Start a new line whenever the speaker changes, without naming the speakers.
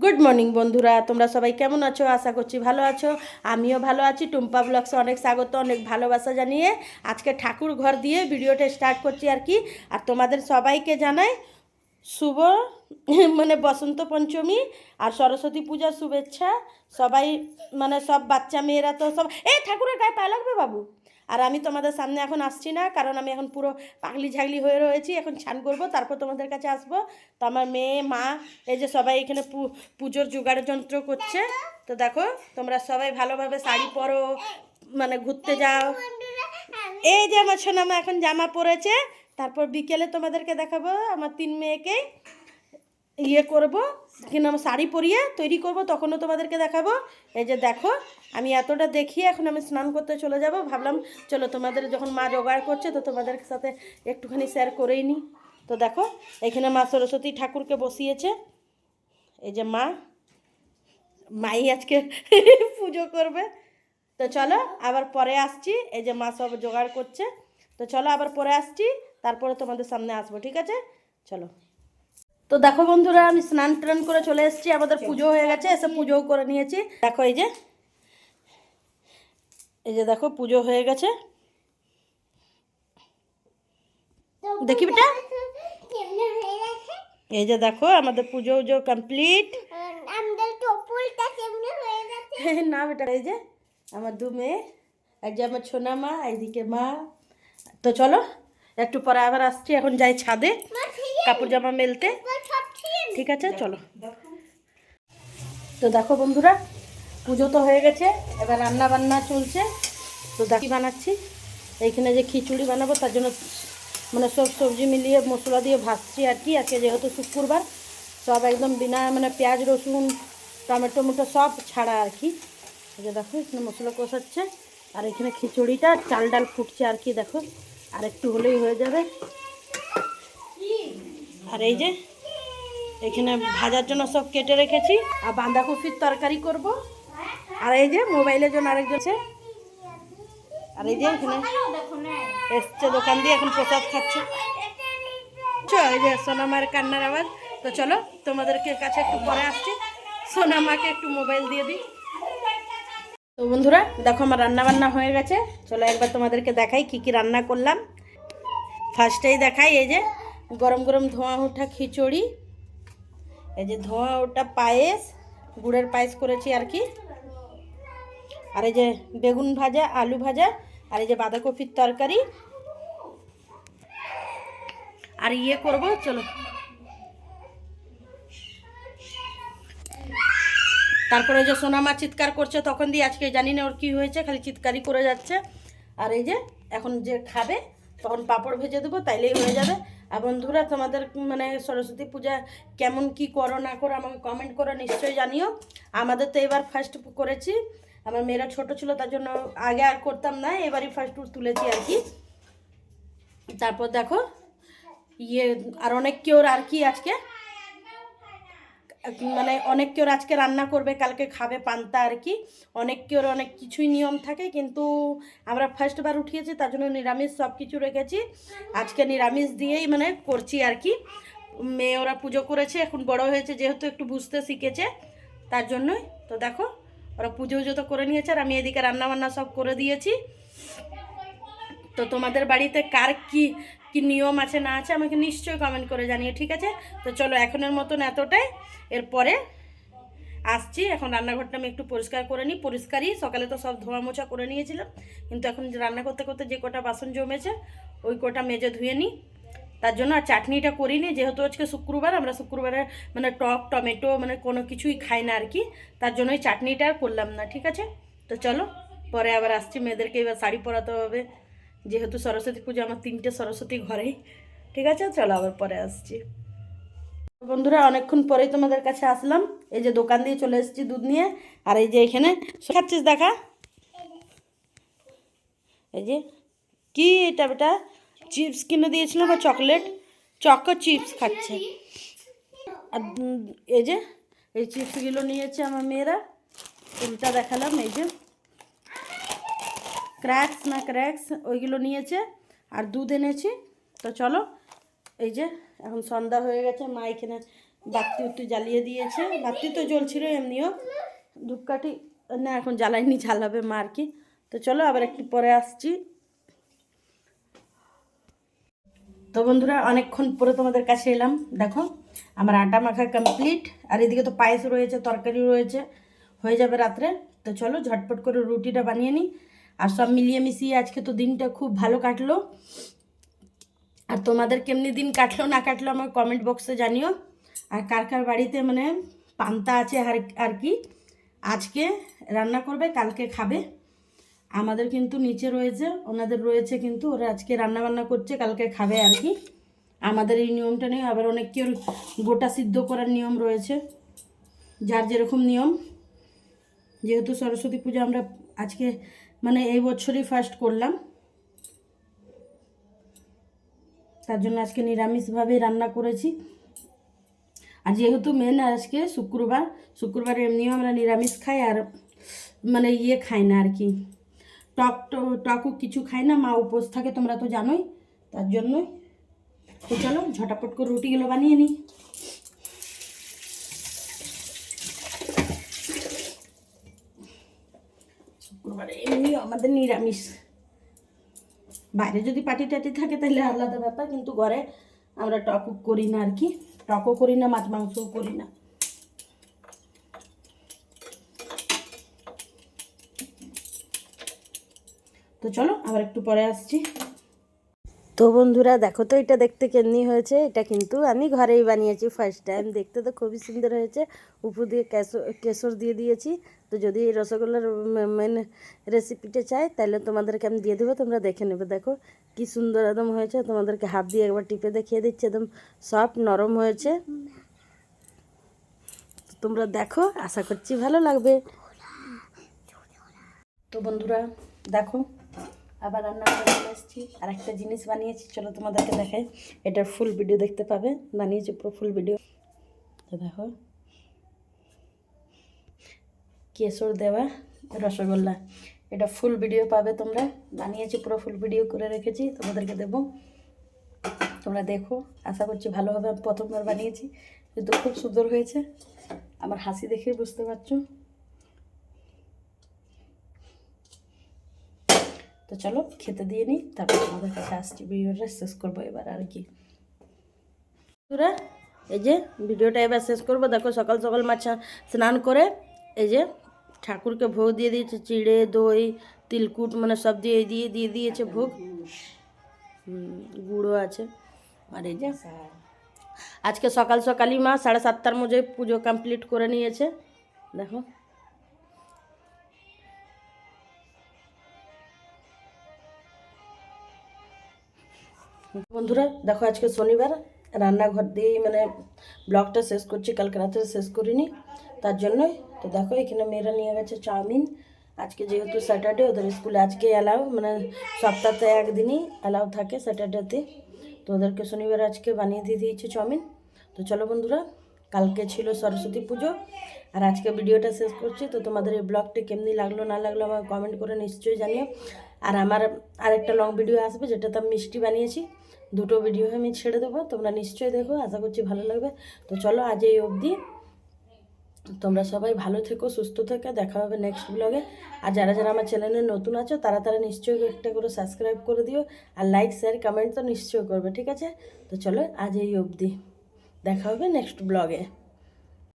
Good morning বন্ধুরা, তোমরা সবাই কেমন আছো? আশা করছি ভালো আছো। আমিও ভালো আছি। টুম্পা ব্লগসে অনেক স্বাগত, অনেক ভালোবাসা জানিয়ে আজকে ঠাকুর ঘর দিয়ে ভিডিওটা স্টার্ট করছি আর কি। আর তোমাদের সবাইকে জানাই শুভ বসন্ত পঞ্চমী আর সরস্বতী পূজার শুভেচ্ছা। সবাই সব বাচ্চা মেয়েরা তো সব ঠাকুরের গায়ে পায়ে লাগবে বাবু। আর আমি তোমাদের সামনে এখন আসছি না, কারণ আমি এখন পুরো পাগলি ঝাগলি হয়ে রয়েছি। এখন স্নান করবো, তারপর তোমাদের কাছে আসবো। তো আমার মেয়ে মা এই যে সবাই এখানে পুজোর জোগাড় যন্ত্র করছে। তো দেখো তোমরা সবাই ভালোভাবে শাড়ি পরো, ঘুরতে যাও। এই যে আমার সোনামা এখন জামা পরেছে। তারপর বিকেলে তোমাদেরকে দেখাবো আমার 3 মেয়েকে করবো কিনা শাড়ি পরিয়ে তৈরি করব, তখনও তোমাদেরকে দেখাবো। এই যে দেখো আমি এতটা দেখিয়ে এখন আমি স্নান করতে চলে যাব। ভাবলাম চলো তোমাদের যখন মা জোগাড় করছে তো তোমাদের সাথে একটুখানি শেয়ার করেই নিই। তো দেখো এখানে মা সরস্বতী ঠাকুরকে বসিয়েছে। এই যে মাই আজকে পুজো করবে। তো চলো আবার পরে আসছি। এই যে মা সব জোগাড় করছে। তো চলো আবার পরে আসছি, তারপরে তোমাদের সামনে আসবো, ঠিক আছে? চলো। তো দেখো বন্ধুরা, আমি স্নান টান করে চলে এসেছি। আমাদের পুজো হয়ে গেছে, এসে পুজোও করে নিয়েছি। দেখো এই যে দেখো পুজো হয়ে গেছে। দেখি বেটা, এই যে দেখো আমাদের পুজো কমপ্লিট। না বেটা, এই যে আমার 2 মেয়ে, এই যে আমার ছোনা মা, এইদিকে মা। তো চলো একটু পরে আবার আসছি। এখন যাই ছাদে কাপড় জামা মেলতে, ঠিক আছে? চলো। তো দেখো বন্ধুরা, পুজো তো হয়ে গেছে, এবার রান্না বান্না চলছে। তো দেখি বানাচ্ছি এইখানে যে খিচুড়ি বানাবো, তার জন্য সব সবজি মিলিয়ে মশলা দিয়ে ভাজছি আর কি। আজকে যেহেতু শুক্রবার, সব একদম বিনা পেঁয়াজ রসুন টমেটো সব ছাড়া আর কি। এই যে দেখো এখানে মশলা কষাচ্ছে, আর এখানে খিচুড়িটা চাল ডাল ফুটছে আর কি। দেখো আর একটু হলেই হয়ে যাবে। আর এই যে এখানে ভাজার জন্য সব কেটে রেখেছি, আর বাঁধাকপির তরকারি করব। আর এই যে মোবাইলের জন্য আরেকজন আছে। আর এই যে এখানে এসছে দোকান দিয়ে, এখন প্রসাদ খাচ্ছে। এই যে সোনামার কান্নার আওয়াজ। তো চলো তোমাদেরকে কাছে একটু পরে আসছি। সোনামাকে একটু মোবাইল দিয়ে দিই। তো বন্ধুরা দেখো আমার রান্না বান্না হয়ে গেছে। চলো একবার তোমাদেরকে দেখাই কি কি রান্না করলাম। ফার্স্টেই দেখাই এই যে গরম গরম ধোঁয়া ওঠা খিচুড়ি, এই যে ধোঁয়া ওঠা পায়েস, গুড়ের পায়েস করেছি আর কি। আর এই যে বেগুন ভাজা, আলু ভাজা, আর এই যে বাঁধাকপির তরকারি। আর করব, চলো। তারপরে যে সোনামা চিৎকার করছে তখন দিয়ে, আজকে জানি না ওর কী হয়েছে, খালি চিৎকারই করে যাচ্ছে। আর এই যে এখন যে খাবে তখন পাঁপড় ভেজে দেবো, তাইলেই হয়ে যাবে। আর বন্ধুরা তোমাদের সরস্বতী পূজা কেমন কি করো না করো আমাকে কমেন্ট করে নিশ্চয়ই জানিও। আমাদের তো এবার ফার্স্ট করেছি, আমার মেয়েরা ছোট ছিল তার জন্য আগে আর করতাম না, এবারই ফার্স্ট তুলেছি আর কি। তারপর দেখো আর অনেক কেউ আর কি আজকে অনেক কেউ আজকে রান্না করবে, কালকে খাবে পান্তা আর কি। অনেক কেউ অনেক কিছুই নিয়ম থাকে, কিন্তু আমরা ফার্স্টবার উঠিয়েছি তার জন্য নিরামিষ সব কিছু রেখেছি। আজকে নিরামিষ দিয়েই করছি আর কি। মেয়ে ওরা পুজো করেছে, এখন বড় হয়েছে যেহেতু একটু বুঝতে শিখেছে, তার জন্যই। তো দেখো ওরা পুজো তো করে নিয়েছে, আর আমি এদিকে রান্নাবান্না সব করে দিয়েছি। তো তোমাদের বাড়িতে কার কি কি নিয়ম আছে না আছে আমাকে নিশ্চয়ই কমেন্ট করে জানিয়ে, ঠিক আছে? তো চলো এখনের মতন এতটাই, এরপরে আসছি। এখন রান্নাঘরটা আমি একটু পরিষ্কার করে নিই। পরিষ্কারই সকালে তো সব ধোয়া মোছা করে নিয়েছিলাম, কিন্তু এখন রান্না করতে করতে যে কটা বাসন জমেছে ওই কটা মেজে ধুয়ে নিই। তার জন্য আর চাটনিটা করিনি, যেহেতু আজকে শুক্রবার, আমরা শুক্রবারে টক টমেটো কোনো কিছুই খাই না আর কি। তার জন্যই চাটনিটা আর করলাম না, ঠিক আছে? তো চলো পরে আবার আসছি। মেয়েদেরকে এবার শাড়ি পরাতে হবে, যেহেতু সরস্বতী পুজো, আমার 3টে সরস্বতী ঘরেই, ঠিক আছে? চলো আবার পরে আসছি। বন্ধুরা অনেকক্ষণ পরেই তোমাদের কাছে আসলাম। এই যে দোকান দিয়ে চলে এসেছি দুধ নিয়ে। আর এই যে এখানে খাচ্ছিস দেখা, এই যে কি এটা বেটা, চিপস কিনে দিয়েছিল বা চকলেট, চকো চিপস খাচ্ছে। আর এই যে এই চিপসগুলো নিয়েছে আমার মেয়েরা, উল্টা দেখালাম। এই যে ক্র্যাক্স ওইগুলো নিয়েছে, আর দুধ এনেছি। তো চলো এই যে এখন সন্ধ্যা হয়ে গেছে, মা এখানে বাতি উত্তি জ্বালিয়ে দিয়েছে, বাতি তো জ্বলছিল এমনিও, ধূপকাঠি না এখন জ্বালাইনি, জ্বালাবে মা আর কি। তো চলো আবার একটু পরে আসছি। তো বন্ধুরা অনেকক্ষণ পরে তোমাদের কাছে এলাম। দেখো আমার আটা মাখা কমপ্লিট, আর এদিকে তো পায়েস রয়েছে, তরকারি রয়েছে, হয়ে যাবে রাত্রে। তো চলো ঝটপট করে রুটিটা বানিয়ে নিই। আর সব মিলিয়ে মিশিয়ে আজকে তো দিনটা খুব ভালো কাটলো। আর তোমাদের কেমনি দিন কাটলো না কাটলো আমার কমেন্ট বক্সে জানিও। আর কার কার বাড়িতে মানে পান্তা আছে আর কি আজকে রান্না করবে, কালকে খাবে। আমাদের কিন্তু নিচে রয়েছে, ওনাদের রয়েছে, কিন্তু ওরা আজকে রান্না বান্না করছে, কালকে খাবে আর কি। আমাদের এই নিয়মটা নেই, আবার অনেকের গোটা সিদ্ধ করার নিয়ম রয়েছে, যার যেরকম নিয়ম। যেহেতু সরস্বতী পূজা আমরা আজকে মানে এই বছরই ফার্স্ট করলাম, তার জন্য আজকে নিরামিষভাবেই রান্না করেছি। আর যেহেতু মেন আজকে শুক্রবার এমনিও আমরা নিরামিষ খাই, আর মানে খাই না আর কি, টকও কিছু খাই না, মা উপোস থাকে তোমরা তো জানোই, তার জন্যই। তো চলো ঝটাপট করে রুটিগুলো বানিয়ে নিই। শুক্রবারে এমনি আমাদের নিরামিষ, বাইরে যদি পার্টি টাটি থাকে তাহলে আলাদা ব্যাপার, কিন্তু ঘরে আমরা টকও করি না আর কি, টকও করি না, মাছ মাংসও করি না। তো চলো আবার একটু পরে আসছি। তো বন্ধুরা দেখো তো এটা দেখতে কেমনি হয়েছে, এটা কিন্তু আমি ঘরেই বানিয়েছি ফার্স্ট টাইম, দেখতে তো খুবই সুন্দর হয়েছে। উপর দিয়ে কেশর দিয়ে দিয়েছি। তো যদি এই রসগোল্লার মেন রেসিপিটা চাই তাহলে তোমাদেরকে আমি দিয়ে দেবো, তোমরা দেখে নেবে। দেখো কি সুন্দর একদম হয়েছে, তোমাদেরকে হাত দিয়ে একবার টিপে দেখিয়ে দিচ্ছি, একদম সফট নরম হয়েছে। তোমরা দেখো, আশা করছি ভালো লাগবে। তো বন্ধুরা দেখো আবার রান্না করে চলে এসেছি, আর একটা জিনিস বানিয়েছি, চলো তোমাদেরকে দেখাই। এটার ফুল ভিডিও দেখতে পাবে, বানিয়েছি পুরো ফুল ভিডিও। তো দেখো কেশর দেওয়া রসগোল্লা, এটা ফুল ভিডিও পাবে তোমরা, বানিয়েছি পুরো ফুল ভিডিও করে রেখেছি, তোমাদেরকে দেবো, তোমরা দেখো। আশা করছি ভালো হবে, আমি প্রথমবার বানিয়েছি কিন্তু খুব সুন্দর হয়েছে, আমার হাসি দেখে বুঝতে পারছো। তো চলো খেতে দিয়ে নিই, তারপর তোমাদের কাছে আসছি, ভিডিওটা শেষ করবো এবার আর কি। বন্ধুরা এই যে ভিডিওটা এবার শেষ করবো। দেখো সকাল সকাল মা স্নান করে এই যে ঠাকুরকে ভোগ দিয়ে দিয়েছে, চিড়ে দই তিলকুট মানে সব দিয়ে দিয়েছে ভোগ, গুঁড়ো আছে। আর এই যে আজকে সকাল সকালই মা 7:30টার মধ্যে পুজো কমপ্লিট করে নিয়েছে। দেখো বন্ধুরা, দেখো আজকে শনিবার, রান্নাঘর দিয়েই মানে ব্লগটা শেষ করছি, কালকে রাত্রে শেষ করিনি, তার জন্যই। তো দেখো এখানে মেয়েরা নিয়ে গেছে চাউমিন, আজকে যেহেতু স্যাটারডে ওদের স্কুলে আজকে অ্যালাউ, মানে সপ্তাহে একদিনই অ্যালাউ থাকে স্যাটারডেতে, তো ওদেরকে শনিবার আজকে বানিয়ে দিয়ে দিয়েছি চাউমিন। তো চলো বন্ধুরা, কালকে ছিল সরস্বতী পুজো, আর আজকে ভিডিওটা শেষ করছি। তো তোমাদের এই ব্লগটি কেমনি লাগলো না লাগলো আমার কমেন্ট করে নিশ্চয়ই জানিও। আর আমার আরেকটা লং ভিডিও আসবে, যেটাতে আমি মিষ্টি বানিয়েছি, দুটো ভিডিও আমি ছেড়ে দেবো, তোমরা নিশ্চয়ই দেখো, আশা করছি ভালো লাগবে। তো চলো আজ এই অবধি, তোমরা সবাই ভালো থেকো, সুস্থ থেকো, দেখা হবে নেক্সট ব্লগে। আর যারা যারা আমার চ্যানেলে নতুন আছো তারা নিশ্চয়ই একটা করে সাবস্ক্রাইব করে দিও, আর লাইক শেয়ার কমেন্ট তো নিশ্চয়ই করবে, ঠিক আছে। তো চলো আজ এই অবধি, দেখা হবে নেক্সট ব্লগে।